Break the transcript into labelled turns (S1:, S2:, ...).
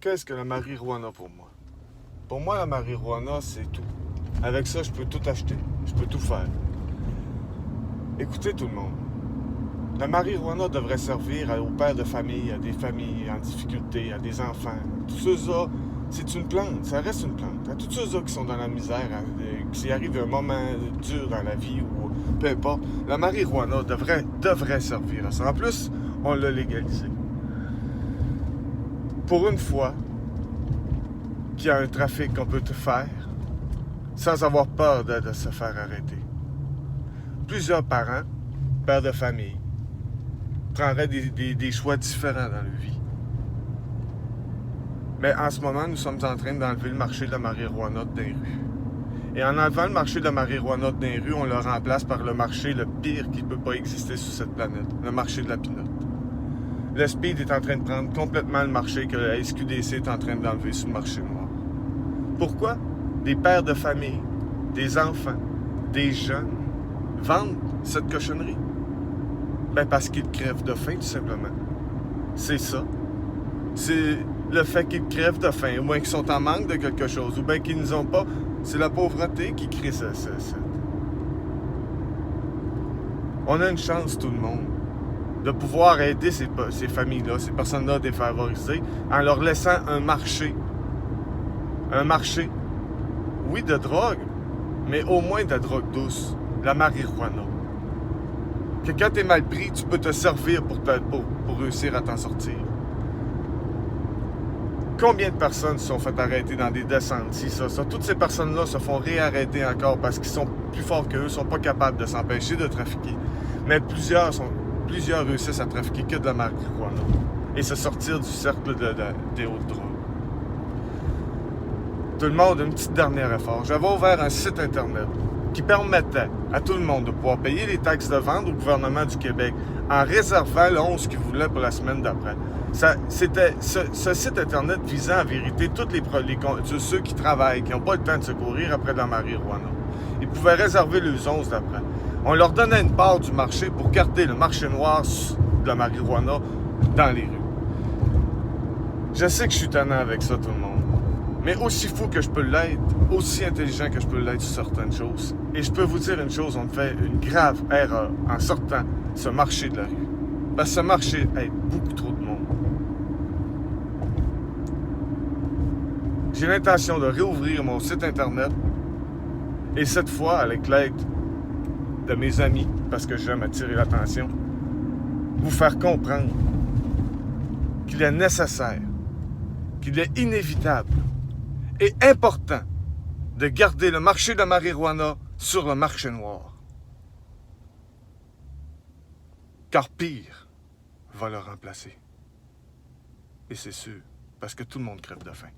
S1: Qu'est-ce que la marijuana pour moi? Pour moi, la marijuana, c'est tout. Avec ça, je peux tout acheter. Je peux tout faire. Écoutez tout le monde. La marijuana devrait servir aux pères de famille, à des familles en difficulté, à des enfants. Tous ceux-là, c'est une plante, ça reste une plante. À tous ceux-là qui sont dans la misère, qui arrive un moment dur dans la vie ou peu importe, la marijuana devrait servir à ça. En plus, on l'a légalisé. Pour une fois qu'il y a un trafic qu'on peut tout faire sans avoir peur de se faire arrêter. Plusieurs parents, pères de famille, prendraient des choix différents dans leur vie. Mais en ce moment, nous sommes en train d'enlever le marché de la marijuana dans les rues. Et en enlevant le marché de la marijuana dans les rues, on le remplace par le marché le pire qui ne peut pas exister sur cette planète, le marché de la pinotte. Le speed est en train de prendre complètement le marché que la SQDC est en train d'enlever sur le marché noir. Pourquoi? Des pères de famille, des enfants, des jeunes vendent cette cochonnerie. Ben parce qu'ils crèvent de faim, tout simplement. C'est ça. C'est le fait qu'ils crèvent de faim, ou bien qu'ils sont en manque de quelque chose, ou bien qu'ils ne ont pas. C'est la pauvreté qui crée ça. On a une chance, tout le monde, de pouvoir aider ces familles-là, ces personnes-là défavorisées, en leur laissant un marché. Un marché, oui, de drogue, mais au moins de drogue douce, la marijuana. Que quand t'es mal pris, tu peux te servir pour réussir à t'en sortir. Combien de personnes se sont fait arrêter dans des descentes, si ça. Toutes ces personnes-là se font réarrêter encore parce qu'ils sont plus forts qu'eux, sont pas capables de s'empêcher de trafiquer. Mais plusieurs réussissent à trafiquer que de la marijuana et se sortir du cercle des hautes drogues. Tout le monde, un petit dernier effort. J'avais ouvert un site internet qui permettait à tout le monde de pouvoir payer les taxes de vente au gouvernement du Québec en réservant le 11 qu'ils voulaient pour la semaine d'après. C'était ce site internet visant en vérité tous ceux qui travaillent, qui n'ont pas le temps de se courir après de la marijuana. Ils pouvaient réserver les 11 d'après. On leur donnait une part du marché pour garder le marché noir de la marijuana dans les rues. Je sais que je suis tannant avec ça, tout le monde. Mais aussi fou que je peux l'être, aussi intelligent que je peux l'être sur certaines choses. Et je peux vous dire une chose, on fait une grave erreur en sortant ce marché de la rue. Parce que ce marché aide beaucoup trop de monde. J'ai l'intention de réouvrir mon site internet et cette fois, avec l'aide de mes amis, parce que j'aime attirer l'attention, vous faire comprendre qu'il est nécessaire, qu'il est inévitable et important de garder le marché de la marijuana sur le marché noir. Car pire va le remplacer. Et c'est sûr, parce que tout le monde crève de faim.